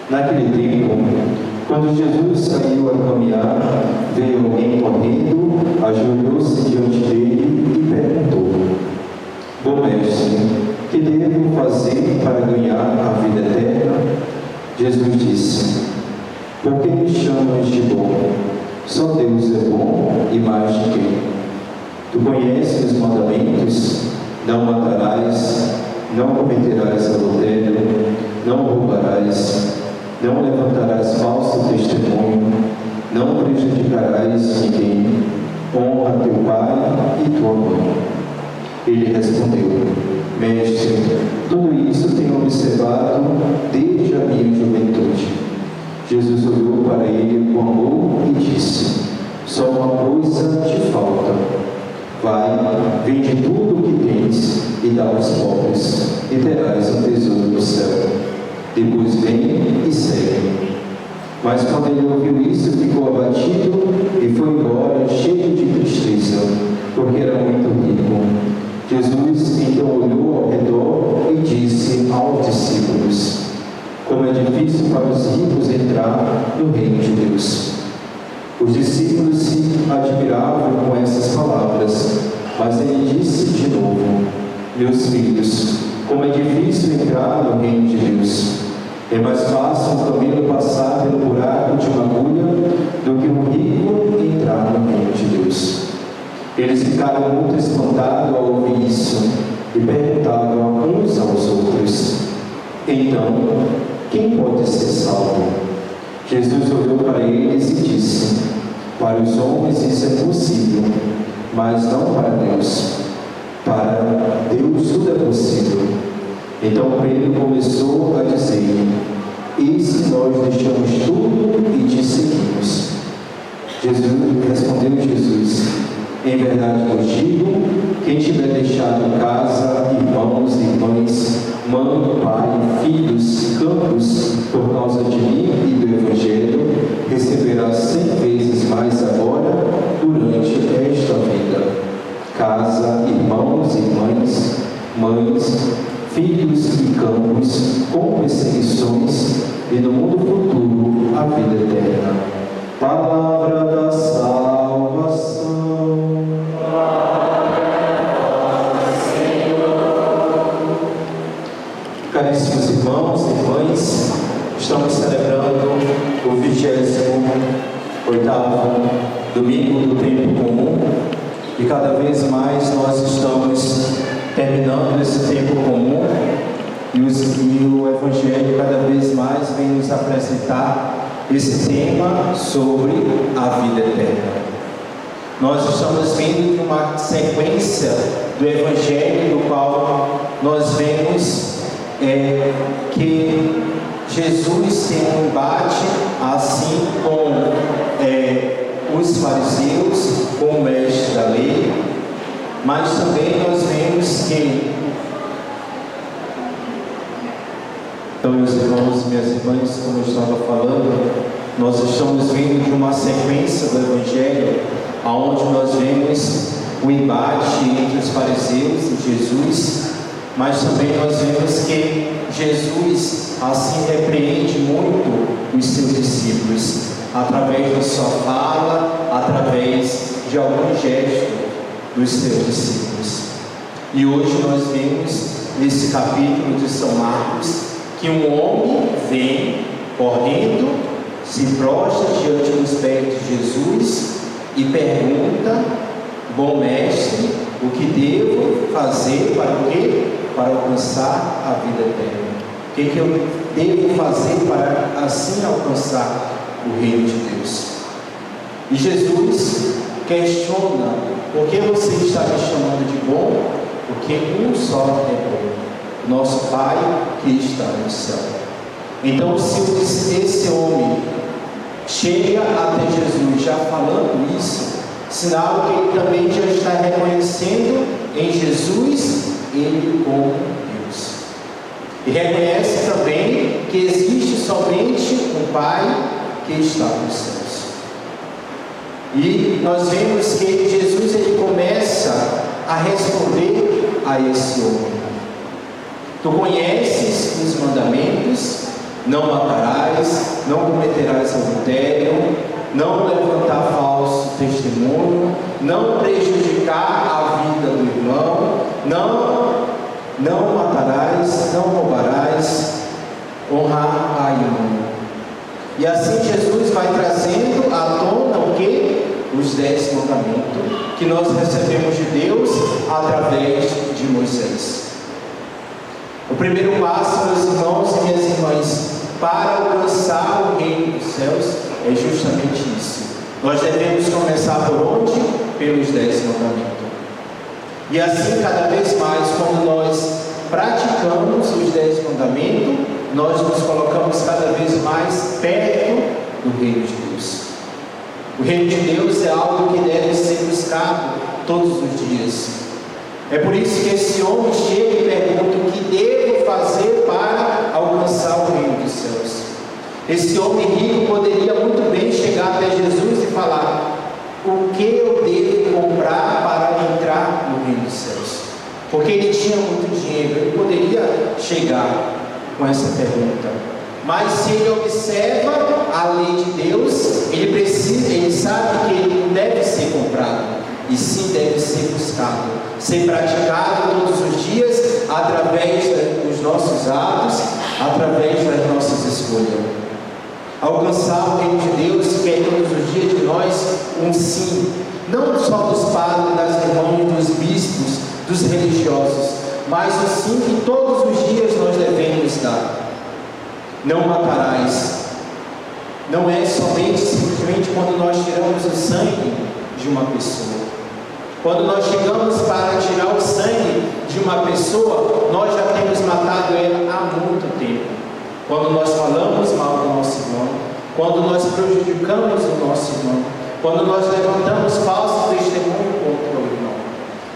Naquele tempo, quando Jesus saiu a caminhar, veio alguém correndo, ajoelhou-se diante dele e perguntou: Bom mestre, que devo fazer para ganhar a vida eterna? Jesus disse: Por que me chamas de bom? Só Deus é bom e mais ninguém. Tu conheces os mandamentos? Não matarás, não cometerás adultério, não roubarás, não levantarás falso testemunho, não prejudicarás ninguém, honra teu pai e tua mãe. Ele respondeu: Mestre, tudo isso tenho observado desde a minha juventude. Jesus olhou para ele com amor e disse: Só uma coisa te falta. Vai, vende tudo o que tens e dá aos pobres, e terás um tesouro no céu. Depois vem e segue. Mas quando ele ouviu isso, ficou abatido e foi embora cheio de tristeza, porque era muito rico. Jesus então olhou ao redor e disse aos discípulos: Como é difícil para os ricos entrar no reino de Deus. Os discípulos se admiravam com essas palavras, mas ele disse de novo: Meus filhos, como é difícil entrar no reino de Deus. É mais fácil um camelo passar pelo buraco de uma agulha do que um rico entrar no reino de Deus. Eles ficaram muito espantados ao ouvir isso e perguntavam uns aos outros: Então, quem pode ser salvo? Jesus olhou para eles e disse: Para os homens isso é possível, mas não para Deus. Para Deus tudo é possível. Então Pedro começou a dizer: Eis que nós deixamos tudo e te seguimos. Respondeu Jesus: Em verdade vos digo, quem tiver deixado casa, irmãos, irmãs, mãe, pai, filhos, campos, por causa de mim e do Evangelho, receberá 100 vezes mais agora, durante esta vida. Casa, irmãos, irmãs, mães, filhos e campos, com perseguições, e no mundo futuro a vida eterna. Palavra da salvação. Caríssimos irmãos e irmãs, estamos celebrando o 28º domingo do tempo comum e cada vez mais nós estamos terminando esse tempo comum e o Evangelho cada vez mais vem nos apresentar esse tema sobre a vida eterna. Nós estamos vendo uma sequência do Evangelho no qual nós vemos que Jesus tem um embate assim com os fariseus, com o mestre da lei, mas também nós vemos que, então meus irmãos e minhas irmãs, como eu estava falando, nós estamos vendo de uma sequência do Evangelho, onde nós vemos o embate entre os fariseus e Jesus, mas também nós vemos que Jesus assim repreende muito os seus discípulos, através da sua fala, através de algum gesto dos seus discípulos. E hoje nós vemos nesse capítulo de São Marcos que um homem vem correndo, se prostra diante dos pés de Jesus e pergunta: Bom mestre, o que devo fazer para o quê? Para alcançar a vida eterna. O que eu devo fazer para assim alcançar o reino de Deus? E Jesus questiona: por que você está me chamando de bom? Porque um só é bom, nosso Pai que está no céu. Então, se esse homem chega até Jesus já falando isso, sinal que ele também já está reconhecendo em Jesus ele como Deus. E reconhece também que existe somente um Pai que está nos céus. E nós vemos que Jesus ele começa a responder a esse homem: Tu conheces os mandamentos? Não matarás, não cometerás adultério, não levantar falso testemunho, não prejudicar a vida do irmão, não matarás, não roubarás, honrar pai e mãe. E assim Jesus vai trazendo à tona o que? Os 10 mandamentos que nós recebemos de Deus através de Moisés. O primeiro passo, meus irmãos e minhas irmãs, para alcançar o reino dos céus é justamente isso. Nós devemos começar por onde? Pelos 10 mandamentos. E assim, cada vez mais, quando nós praticamos os 10 mandamentos, nós nos colocamos cada vez mais perto do reino de Deus. O reino de Deus é algo que deve ser buscado todos os dias. É por isso que esse homem chega e pergunta: o que devo fazer para alcançar o reino dos céus? Esse homem rico poderia muito bem chegar até Jesus e falar: o que eu devo comprar para entrar no reino dos céus? Porque ele tinha muito dinheiro, ele poderia chegar com essa pergunta. Mas se ele observa a lei de Deus, ele sabe que ele não deve ser comprado, e sim deve ser buscado, ser praticado todos os dias, através dos nossos atos, através das nossas escolhas. Alcançar o reino de Deus quer todos os dias de nós um sim, não só dos padres, das irmãs, dos bispos, dos religiosos, mas o sim que todos os dias nós devemos dar. Não matarás. Não é somente simplesmente quando nós tiramos o sangue de uma pessoa. Quando nós chegamos para tirar o sangue de uma pessoa, nós já temos matado ela há muito tempo. Quando nós falamos mal do nosso irmão, quando nós prejudicamos o nosso irmão, quando nós levantamos falso testemunho contra o irmão.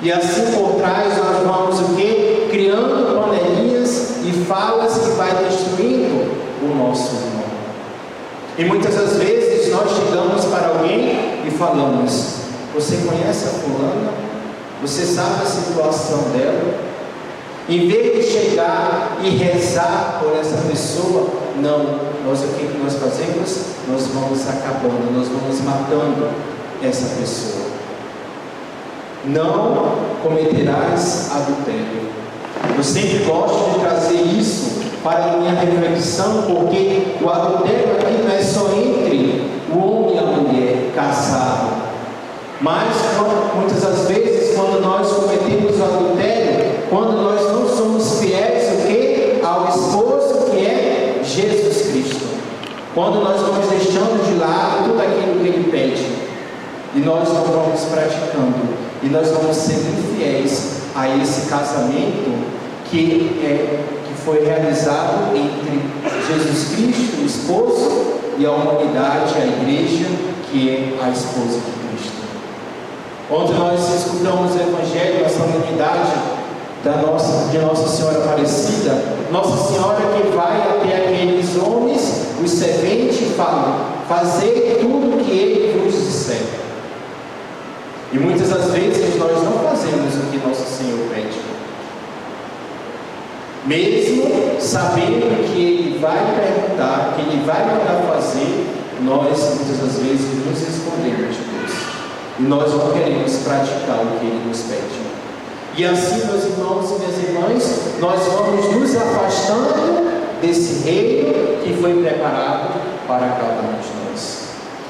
E assim por trás nós vamos o quê? Criando panelinhas e falas que vai destruindo o nosso irmão. E muitas das vezes nós chegamos para alguém e falamos: você conhece a fulana? Você sabe a situação dela? Em vez de chegar e rezar por essa pessoa, não. Nós, o que nós fazemos? Nós vamos acabando, nós vamos matando essa pessoa. Não cometerás adultério. Eu sempre gosto de trazer isso para a minha reflexão, porque o adultério aqui não é só entre o homem e a mulher casado, mas muitas das vezes quando nós cometemos o adultério, quando nós não somos fiéis o quê? Ao esposo que é Jesus Cristo, quando nós vamos deixando de lado tudo aquilo que Ele pede, e nós não vamos praticando, e nós vamos ser infiéis a esse casamento que foi realizado entre Jesus Cristo, o esposo, e a humanidade, a igreja, que é a esposa de Cristo. Ontem nós escutamos o Evangelho da solenidade de Nossa Senhora Aparecida, Nossa Senhora que vai até aqueles homens, os serventes, e fala: fazei tudo o que Ele vos disser. E muitas das vezes nós não fazemos o que Nosso Senhor pede, mesmo sabendo que Ele vai perguntar, que Ele vai mandar fazer. Nós muitas das vezes nos escondemos de Deus, e nós não queremos praticar o que Ele nos pede. E assim, meus irmãos e minhas irmãs, nós vamos nos afastando desse reino que foi preparado para cada um de nós.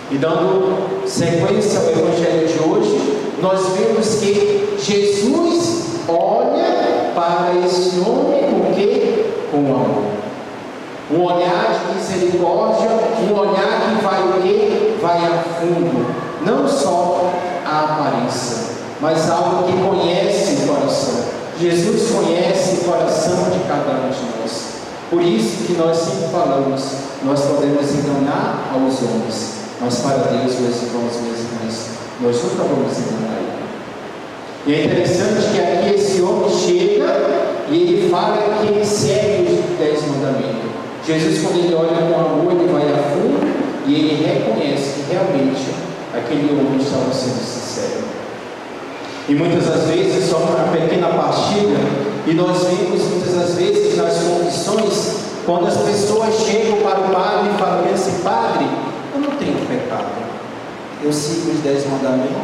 E dando sequência ao Evangelho de hoje, nós vemos que Jesus olha para esse homem com quê? Com amor. Um olhar de misericórdia, um olhar que vai o quê? Vai a fundo. Não só a aparência, mas algo que conhece o coração. Jesus conhece o coração de cada um de nós. Por isso que nós sempre falamos, nós podemos enganar aos homens, mas para Deus, meus irmãos e minhas irmãs, nós nunca vamos enganar Ele. E é interessante que aqui esse homem chega e ele fala que ele segue os 10 mandamentos. Jesus, quando ele olha com amor, ele vai a fundo e ele reconhece que realmente aquele homem estava sendo sincero. E muitas das vezes, só uma pequena partilha, e nós vemos muitas das vezes nas confissões Quando as pessoas chegam para o padre e falam assim: padre, eu não tenho pecado, eu sigo os 10 mandamentos,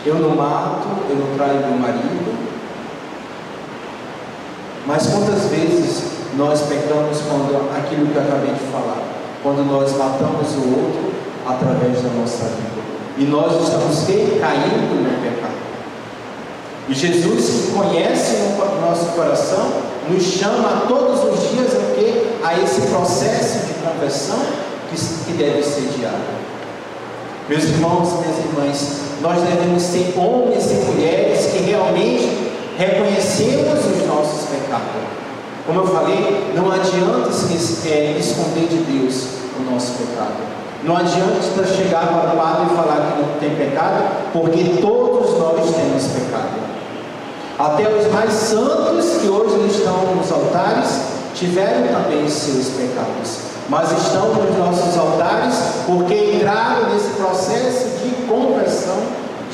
eu não mato, eu não traio meu marido. Mas quantas vezes nós pecamos quando aquilo que eu acabei de falar, quando nós matamos o outro através da nossa vida, e nós estamos caindo no pecado. E Jesus, que conhece o nosso coração, nos chama todos os dias a esse processo de conversão que deve ser diário. Meus irmãos e minhas irmãs, nós devemos ser homens e mulheres que realmente reconhecemos os nossos pecados. Como eu falei, não adianta esconder de Deus o nosso pecado. Não adianta chegar para o padre e falar que não tem pecado, porque todos nós temos pecado. Até os mais santos que hoje estão nos altares tiveram também os seus pecados, mas estão nos nossos altares porque entraram nesse processo de conversão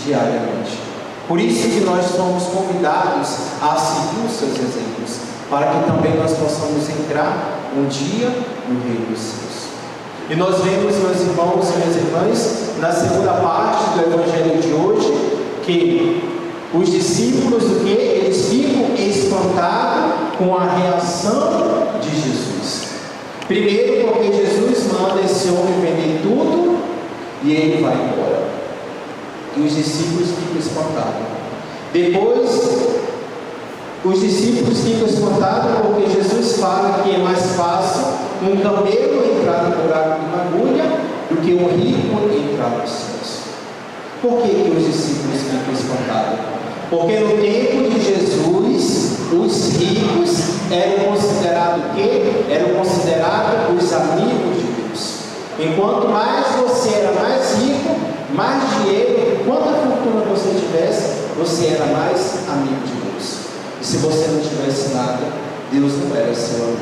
diariamente. Por isso que nós somos convidados a seguir os seus exemplos, para que também nós possamos entrar um dia no reino dos céus. E nós vemos, meus irmãos e minhas irmãs, na segunda parte do Evangelho de hoje, que os discípulos, eles ficam espantados com a reação de Jesus. Primeiro, porque Jesus manda esse homem vender tudo e ele vai embora. E os discípulos ficam espantados. Depois, os discípulos ficam espantados porque Jesus fala que é mais fácil um camelo entrar no buraco de uma agulha do que um rico entrar nos céus. Por que os discípulos ficam espantados? Porque no tempo de Jesus, os ricos eram considerados o quê? Eram considerados os amigos de Deus. Enquanto mais você era mais rico, mais dinheiro, quanta fortuna você tivesse, você era mais amigo de Deus. E se você não tivesse nada, Deus não era seu amigo.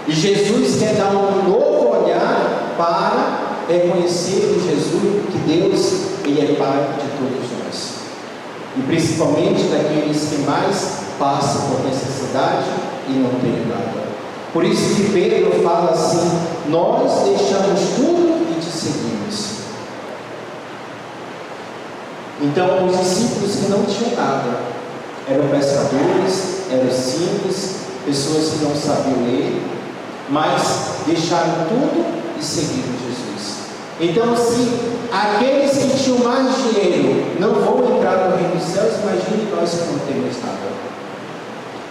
E Jesus quer dar um novo olhar para reconhecer em Jesus que Deus, Ele é Pai de todos nós. E principalmente daqueles que mais passam por necessidade e não têm nada. Por isso que Pedro fala assim: nós deixamos tudo e te seguimos. Então, os discípulos que não tinham nada eram pescadores, eram simples, pessoas que não sabiam ler, mas deixaram tudo e seguiram Jesus. Então, se aqueles que tinham mais dinheiro não vão entrar no reino dos céus, imagine nós que não temos nada.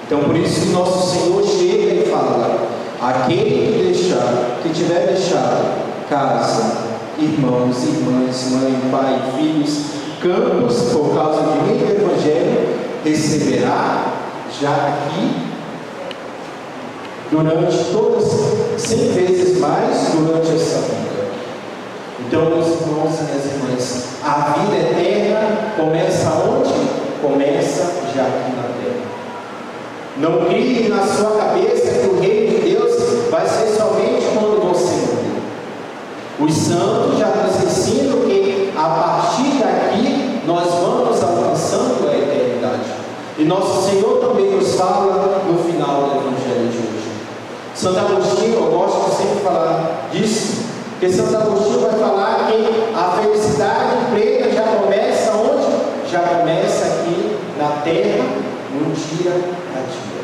Então, por isso que nosso Senhor chega e fala: aquele que tiver deixado casa, irmãos, irmãs, mãe, pai, filhos, campos, por causa de mim do Evangelho, receberá já aqui, durante todas, 100 vezes mais durante essa vida. Então, meus irmãos e minhas irmãs, a vida eterna começa onde? Começa já aqui na terra. Não crie na sua cabeça que o reino de Deus vai ser somente quando você morrer. Os santos já nos ensinam que a partir daqui nós vamos alcançando a eternidade. E nosso Senhor também nos fala no final do Evangelho de hoje. Santo Agostinho, eu gosto de sempre falar disso, porque Santo Agostinho vai falar que a felicidade plena já começa onde? Já começa aqui na terra, no dia a dia.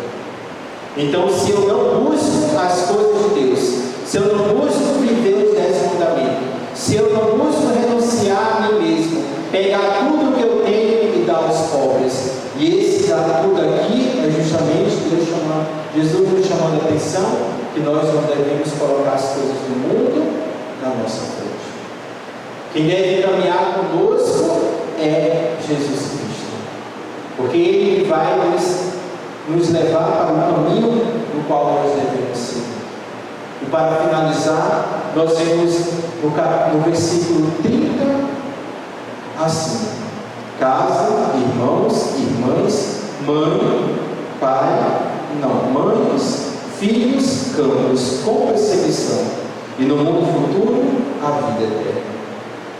Então, se eu não busco as coisas de Deus, se eu não busco viver os 10 mandamentos, se eu não busco renunciar a mim mesmo, pegar tudo que eu tenho e dar aos pobres, e esse dar tudo aqui é justamente Jesus nos chamando a atenção que nós não devemos colocar as coisas do mundo na nossa frente. Quem deve caminhar conosco é Jesus Cristo, porque Ele vai nos levar para o caminho no qual nós devemos seguir. E para finalizar, nós vemos no versículo 30 assim: casa, irmãos, irmãs, mãe, pai, mães, filhos, campos, com perseguição, e no mundo futuro, a vida eterna.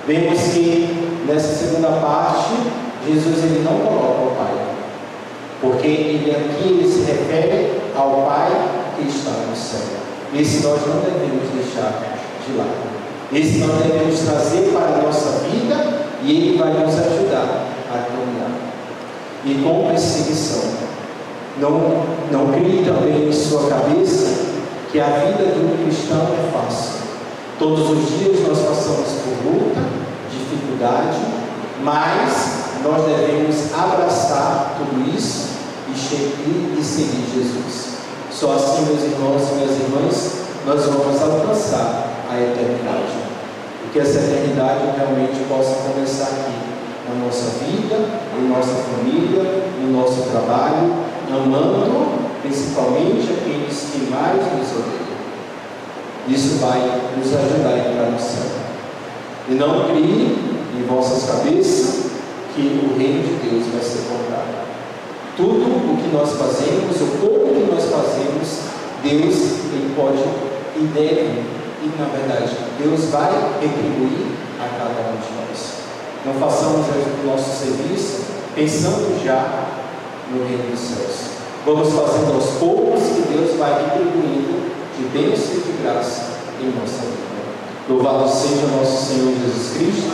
Vemos que nessa segunda parte, Jesus ele não coloca o Pai, porque ele aqui ele se refere ao Pai que que está no céu. Esse nós não devemos deixar de lado. Esse nós devemos trazer para a nossa vida e Ele vai nos ajudar a caminhar. E com perseguição. Não crie também em sua cabeça que a vida de um cristão é fácil. Todos os dias nós passamos por luta, dificuldade, mas nós devemos abraçar tudo isso e seguir Jesus. Só assim, meus irmãos e minhas irmãs, nós vamos alcançar a eternidade. E que essa eternidade realmente possa começar aqui, na nossa vida, em nossa família, no nosso trabalho, amando principalmente aqueles que mais nos odeiam. Isso vai nos ajudar a entrar no céu. E não crie em vossas cabeças que o reino de Deus vai ser comprado. Tudo o que nós fazemos, o pouco que nós fazemos, Deus Ele pode e deve, e na verdade, Deus vai retribuir a cada um de nós. Não façamos o nosso serviço pensando já no reino dos céus. Vamos fazendo aos poucos que Deus vai retribuindo de bênção e de graça em nossa vida. Louvado seja nosso Senhor Jesus Cristo.